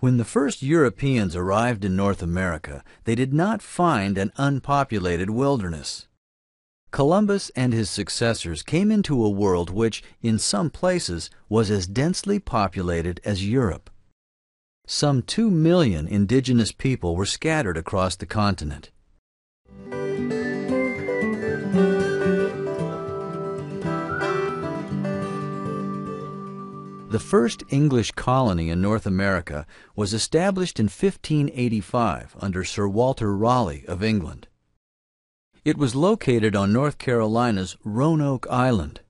When the first Europeans arrived in North America, they did not find an unpopulated wilderness. Columbus and his successors came into a world which, in some places, was as densely populated as Europe. Some 2 million indigenous people were scattered across the continent. The first English colony in North America was established in 1585 under Sir Walter Raleigh of England. It was located on North Carolina's Roanoke Island.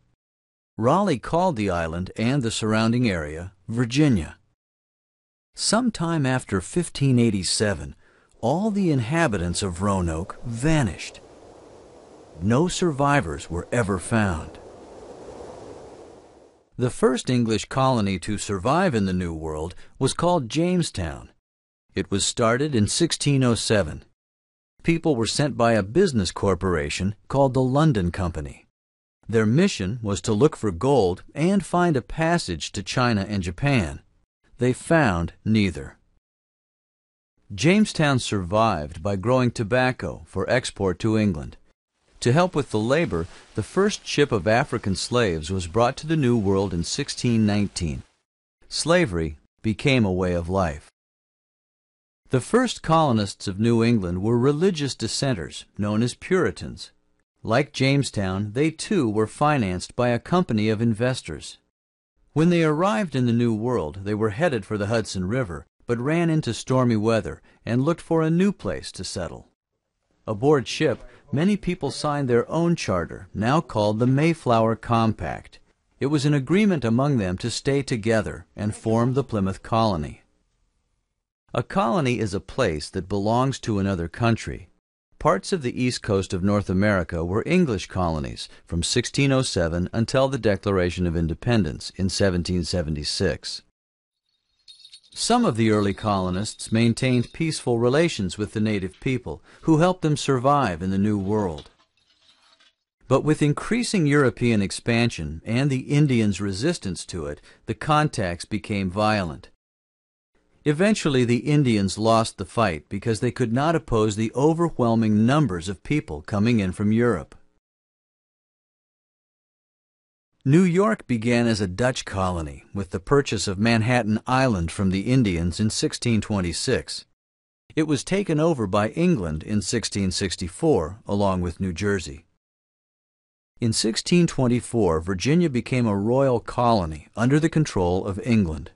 Raleigh called the island and the surrounding area Virginia. Sometime after 1587, all the inhabitants of Roanoke vanished. No survivors were ever found. The first English colony to survive in the New World was called Jamestown. It was started in 1607. People were sent by a business corporation called the London Company. Their mission was to look for gold and find a passage to China and Japan. They found neither. Jamestown survived by growing tobacco for export to England. To help with the labor, the first ship of African slaves was brought to the New World in 1619. Slavery became a way of life. The first colonists of New England were religious dissenters, known as Puritans. Like Jamestown, they too were financed by a company of investors. When they arrived in the New World, they were headed for the Hudson River, but ran into stormy weather and looked for a new place to settle. Aboard ship, many people signed their own charter, now called the Mayflower Compact. It was an agreement among them to stay together and form the Plymouth Colony. A colony is a place that belongs to another country. Parts of the east coast of North America were English colonies from 1607 until the Declaration of Independence in 1776. Some of the early colonists maintained peaceful relations with the native people, who helped them survive in the New World. But with increasing European expansion and the Indians' resistance to it, the contacts became violent. Eventually, the Indians lost the fight because they could not oppose the overwhelming numbers of people coming in from Europe. New York began as a Dutch colony with the purchase of Manhattan Island from the Indians in 1626. It was taken over by England in 1664, along with New Jersey. In 1624, Virginia became a royal colony under the control of England.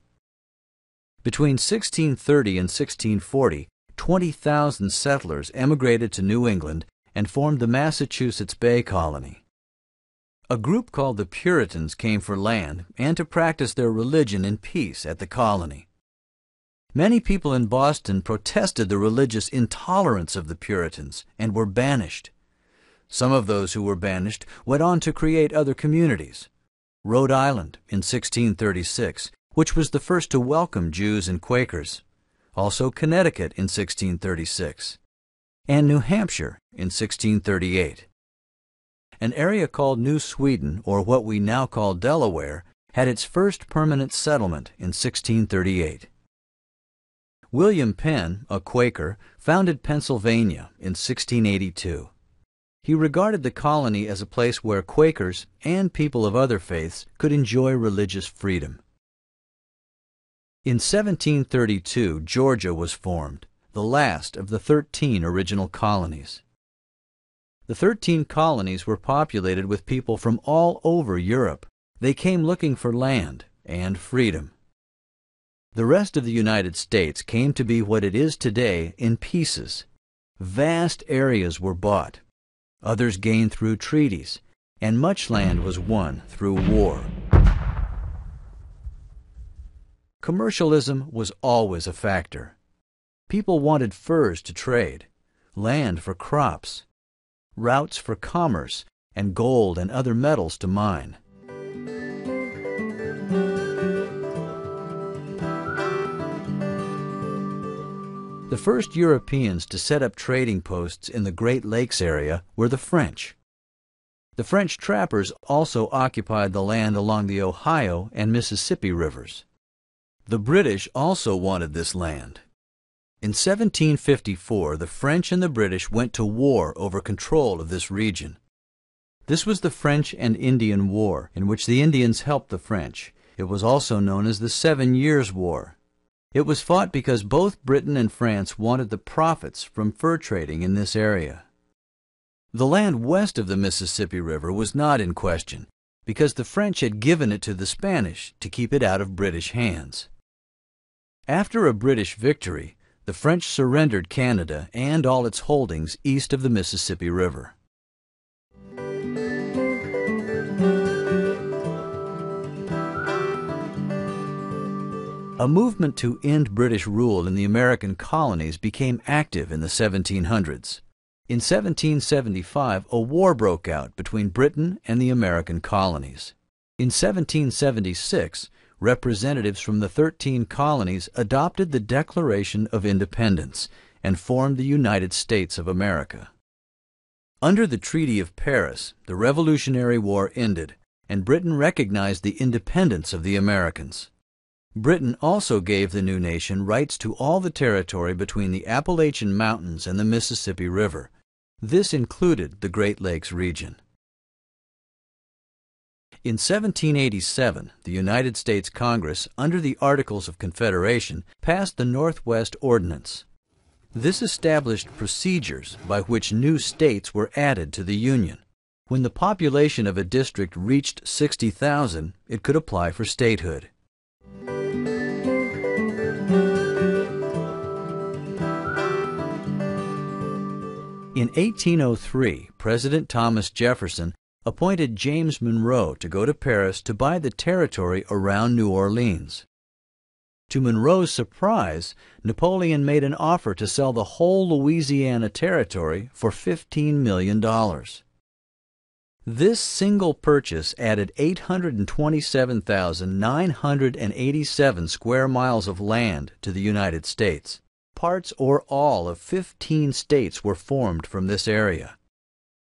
Between 1630 and 1640, 20,000 settlers emigrated to New England and formed the Massachusetts Bay Colony. A group called the Puritans came for land and to practice their religion in peace at the colony. Many people in Boston protested the religious intolerance of the Puritans and were banished. Some of those who were banished went on to create other communities. Rhode Island in 1636, which was the first to welcome Jews and Quakers. Also Connecticut in 1636. And New Hampshire in 1638. An area called New Sweden, or what we now call Delaware, had its first permanent settlement in 1638. William Penn, a Quaker, founded Pennsylvania in 1682. He regarded the colony as a place where Quakers and people of other faiths could enjoy religious freedom. In 1732, Georgia was formed, the last of the 13 original colonies. The 13 colonies were populated with people from all over Europe. They came looking for land and freedom. The rest of the United States came to be what it is today in pieces. Vast areas were bought. Others gained through treaties, and much land was won through war. Commercialism was always a factor. People wanted furs to trade, land for crops, routes for commerce, and gold and other metals to mine. The first Europeans to set up trading posts in the Great Lakes area were the French. The French trappers also occupied the land along the Ohio and Mississippi rivers. The British also wanted this land. In 1754, the French and the British went to war over control of this region. This was the French and Indian War, in which the Indians helped the French. It was also known as the 7 Years' War. It was fought because both Britain and France wanted the profits from fur trading in this area. The land west of the Mississippi River was not in question, because the French had given it to the Spanish to keep it out of British hands. After a British victory, the French surrendered Canada and all its holdings east of the Mississippi River. A movement to end British rule in the American colonies became active in the 1700s. In 1775, a war broke out between Britain and the American colonies. In 1776, representatives from the 13 colonies adopted the Declaration of Independence and formed the United States of America. Under the Treaty of Paris, the Revolutionary War ended, and Britain recognized the independence of the Americans. Britain also gave the new nation rights to all the territory between the Appalachian Mountains and the Mississippi River. This included the Great Lakes region. In 1787, the United States Congress, under the Articles of Confederation, passed the Northwest Ordinance. This established procedures by which new states were added to the Union. When the population of a district reached 60,000, it could apply for statehood. In 1803, President Thomas Jefferson appointed James Monroe to go to Paris to buy the territory around New Orleans. To Monroe's surprise, Napoleon made an offer to sell the whole Louisiana territory for $15 million. This single purchase added 827,987 square miles of land to the United States. Parts or all of 15 states were formed from this area.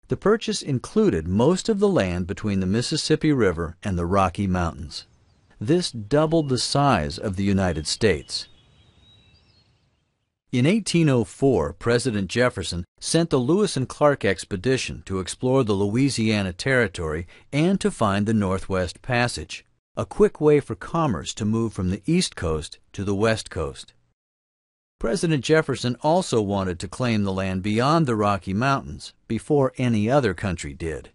The purchase included most of the land between the Mississippi River and the Rocky Mountains. This doubled the size of the United States. In 1804, President Jefferson sent the Lewis and Clark expedition to explore the Louisiana Territory and to find the Northwest Passage, a quick way for commerce to move from the East Coast to the West Coast. President Jefferson also wanted to claim the land beyond the Rocky Mountains before any other country did.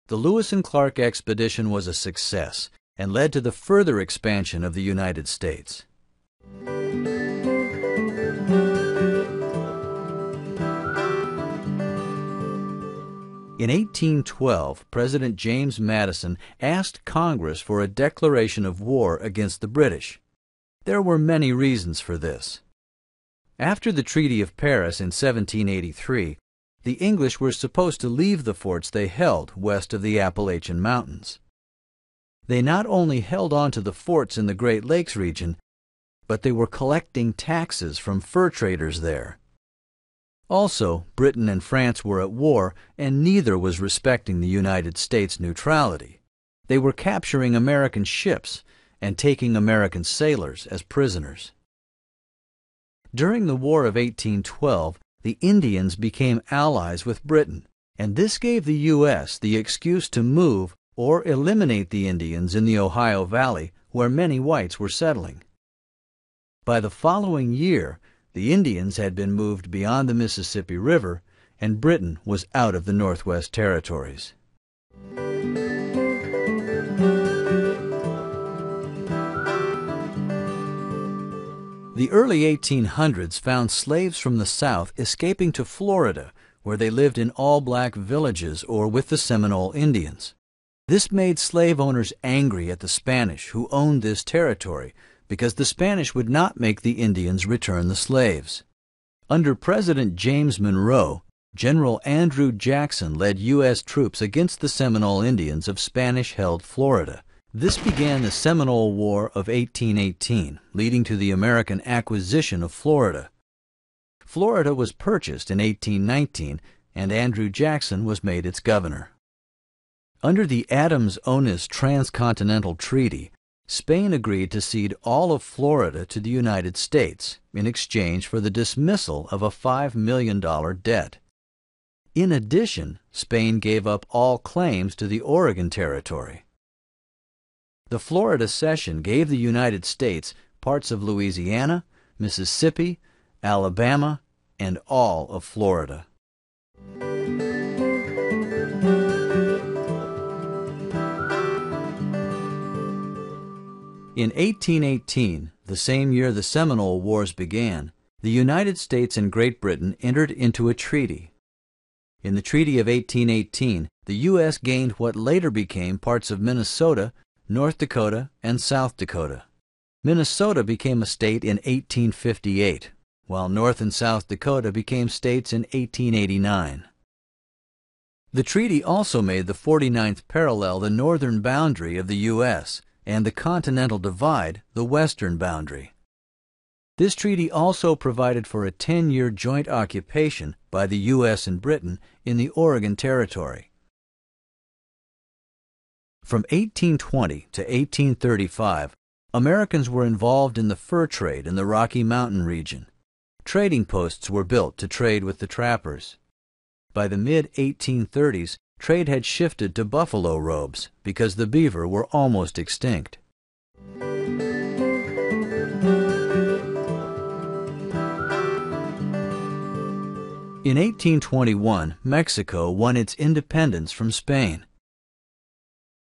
The Lewis and Clark expedition was a success and led to the further expansion of the United States. In 1812, President James Madison asked Congress for a declaration of war against the British. There were many reasons for this. After the Treaty of Paris in 1783, the English were supposed to leave the forts they held west of the Appalachian Mountains. They not only held on to the forts in the Great Lakes region, but they were collecting taxes from fur traders there. Also, Britain and France were at war, and neither was respecting the United States' neutrality. They were capturing American ships and taking American sailors as prisoners. During the War of 1812, the Indians became allies with Britain, and this gave the U.S. the excuse to move or eliminate the Indians in the Ohio Valley, where many whites were settling. By the following year, the Indians had been moved beyond the Mississippi River, and Britain was out of the Northwest Territories. The early 1800s found slaves from the South escaping to Florida, where they lived in all-black villages or with the Seminole Indians. This made slave owners angry at the Spanish who owned this territory, because the Spanish would not make the Indians return the slaves. Under President James Monroe, General Andrew Jackson led U.S. troops against the Seminole Indians of Spanish-held Florida. This began the Seminole War of 1818, leading to the American acquisition of Florida. Florida was purchased in 1819, and Andrew Jackson was made its governor. Under the Adams-Onis Transcontinental Treaty, Spain agreed to cede all of Florida to the United States in exchange for the dismissal of a $5 million debt. In addition, Spain gave up all claims to the Oregon Territory. The Florida Cession gave the United States parts of Louisiana, Mississippi, Alabama, and all of Florida. In 1818, the same year the Seminole Wars began, the United States and Great Britain entered into a treaty. In the Treaty of 1818, the U.S. gained what later became parts of Minnesota, North Dakota, and South Dakota. Minnesota became a state in 1858, while North and South Dakota became states in 1889. The treaty also made the 49th parallel the northern boundary of the U.S., and the Continental Divide the western boundary. This treaty also provided for a 10-year joint occupation by the U.S. and Britain in the Oregon Territory. From 1820 to 1835, Americans were involved in the fur trade in the Rocky Mountain region. Trading posts were built to trade with the trappers. By the mid-1830s, trade had shifted to buffalo robes because the beaver were almost extinct. In 1821, Mexico won its independence from Spain.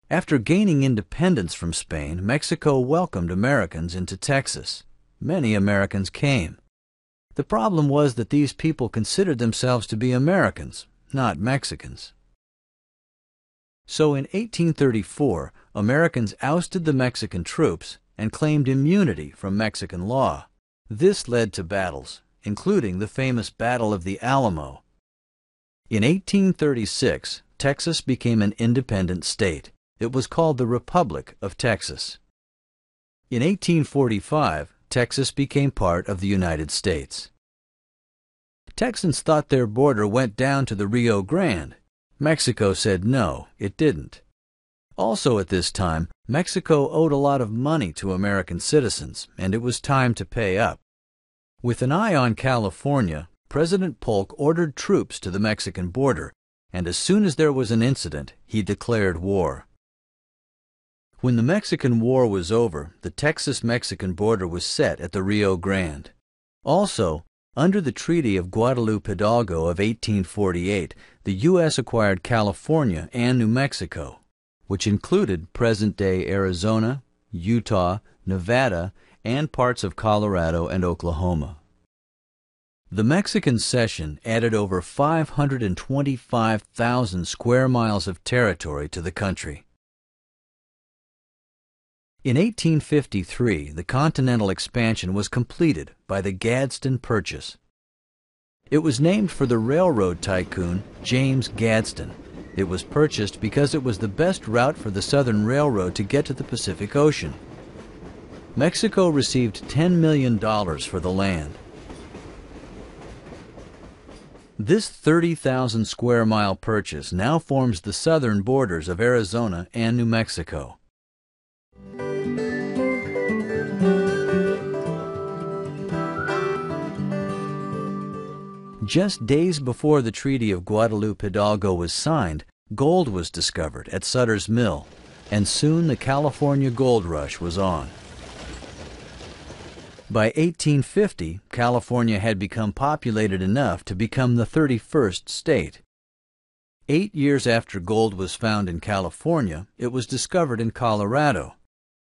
After gaining independence from Spain, Mexico welcomed Americans into Texas. Many Americans came. The problem was that these people considered themselves to be Americans, not Mexicans. So in 1834, Americans ousted the Mexican troops and claimed immunity from Mexican law. This led to battles, including the famous Battle of the Alamo. In 1836, Texas became an independent state. It was called the Republic of Texas. In 1845, Texas became part of the United States. Texans thought their border went down to the Rio Grande. Mexico said no, it didn't. Also at this time, Mexico owed a lot of money to American citizens, and it was time to pay up. With an eye on California, President Polk ordered troops to the Mexican border, and as soon as there was an incident, he declared war. When the Mexican War was over, the Texas-Mexican border was set at the Rio Grande. Also, under the Treaty of Guadalupe Hidalgo of 1848, the U.S. acquired California and New Mexico, which included present-day Arizona, Utah, Nevada, and parts of Colorado and Oklahoma. The Mexican Cession added over 525,000 square miles of territory to the country. In 1853, the continental expansion was completed by the Gadsden Purchase. It was named for the railroad tycoon James Gadsden. It was purchased because it was the best route for the Southern Railroad to get to the Pacific Ocean. Mexico received $10 million for the land. This 30,000 square mile purchase now forms the southern borders of Arizona and New Mexico. Just days before the Treaty of Guadalupe Hidalgo was signed, gold was discovered at Sutter's Mill, and soon the California gold rush was on. By 1850, California had become populated enough to become the 31st state. 8 years after gold was found in California, it was discovered in Colorado.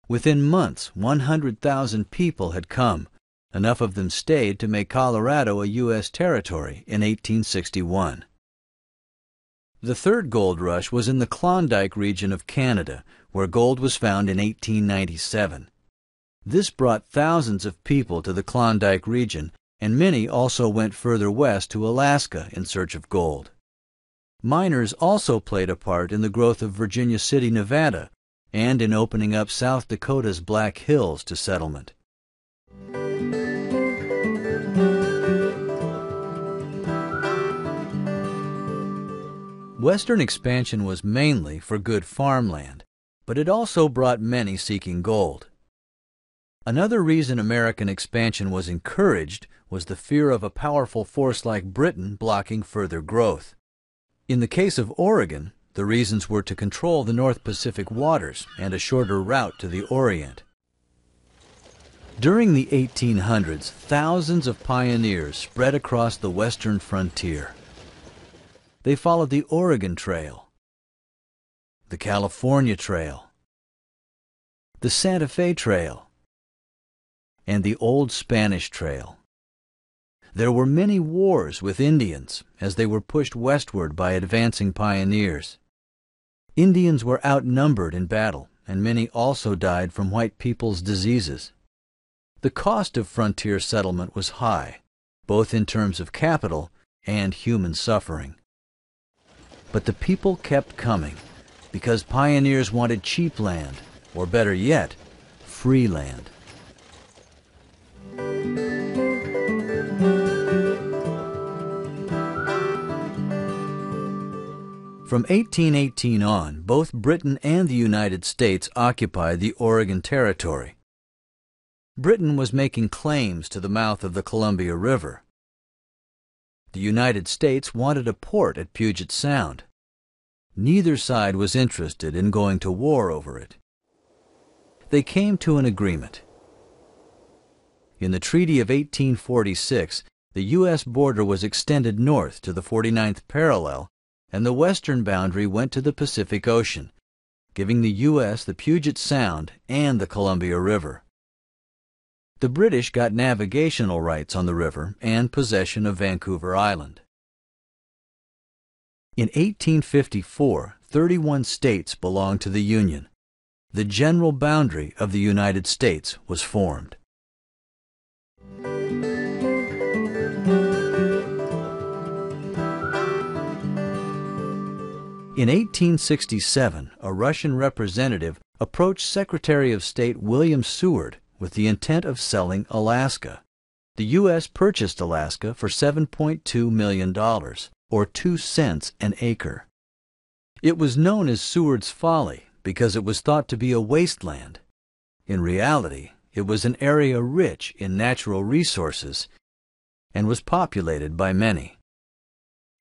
Within months, 100,000 people had come. Enough of them stayed to make Colorado a U.S. territory in 1861. The third gold rush was in the Klondike region of Canada, where gold was found in 1897. This brought thousands of people to the Klondike region, and many also went further west to Alaska in search of gold. Miners also played a part in the growth of Virginia City, Nevada, and in opening up South Dakota's Black Hills to settlement. Western expansion was mainly for good farmland, but it also brought many seeking gold. Another reason American expansion was encouraged was the fear of a powerful force like Britain blocking further growth. In the case of Oregon, the reasons were to control the North Pacific waters and a shorter route to the Orient. During the 1800s, thousands of pioneers spread across the western frontier. They followed the Oregon Trail, the California Trail, the Santa Fe Trail, and the Old Spanish Trail. There were many wars with Indians as they were pushed westward by advancing pioneers. Indians were outnumbered in battle, and many also died from white people's diseases. The cost of frontier settlement was high, both in terms of capital and human suffering. But the people kept coming because pioneers wanted cheap land, or better yet, free land. From 1818 on, both Britain and the United States occupied the Oregon Territory. Britain was making claims to the mouth of the Columbia River. The United States wanted a port at Puget Sound. Neither side was interested in going to war over it. They came to an agreement. In the Treaty of 1846, the U.S. border was extended north to the 49th parallel, and the western boundary went to the Pacific Ocean, giving the U.S. the Puget Sound and the Columbia River. The British got navigational rights on the river and possession of Vancouver Island. In 1854, 31 states belonged to the Union. The general boundary of the United States was formed. In 1867, a Russian representative approached Secretary of State William Seward with the intent of selling Alaska. The U.S. purchased Alaska for $7.2 million, or 2 cents an acre. It was known as Seward's Folly because it was thought to be a wasteland. In reality, it was an area rich in natural resources and was populated by many.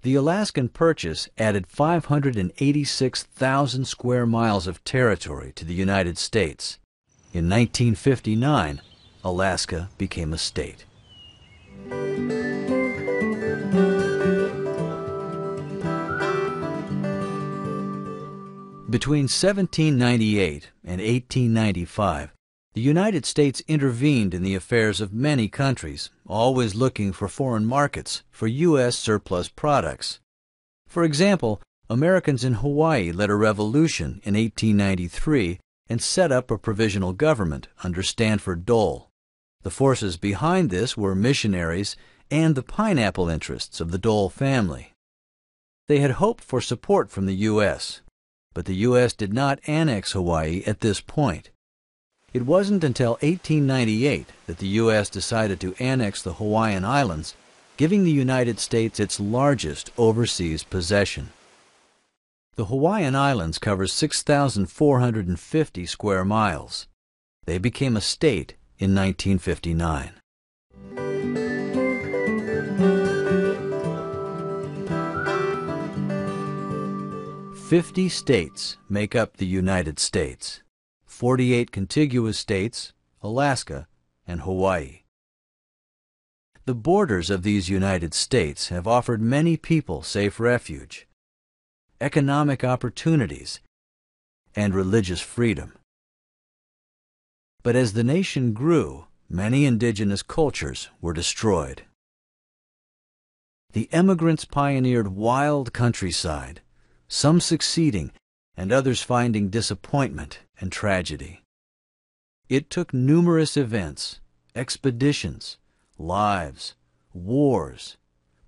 The Alaskan Purchase added 586,000 square miles of territory to the United States. In 1959, Alaska became a state. Between 1798 and 1895, the United States intervened in the affairs of many countries, always looking for foreign markets for U.S. surplus products. For example, Americans in Hawaii led a revolution in 1893 and set up a provisional government under Stanford Dole. The forces behind this were missionaries and the pineapple interests of the Dole family. They had hoped for support from the U.S., but the U.S. did not annex Hawaii at this point. It wasn't until 1898 that the U.S. decided to annex the Hawaiian Islands, giving the United States its largest overseas possession. The Hawaiian Islands cover 6,450 square miles. They became a state in 1959. "50 states make up the United States. 48 contiguous states, Alaska, and Hawaii. The borders of these United States have offered many people safe refuge, economic opportunities, and religious freedom. But as the nation grew, many indigenous cultures were destroyed. The emigrants pioneered wild countryside, some succeeding and others finding disappointment and tragedy. It took numerous events, expeditions, lives, wars,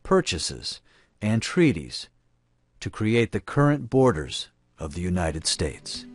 purchases, and treaties to create the current borders of the United States.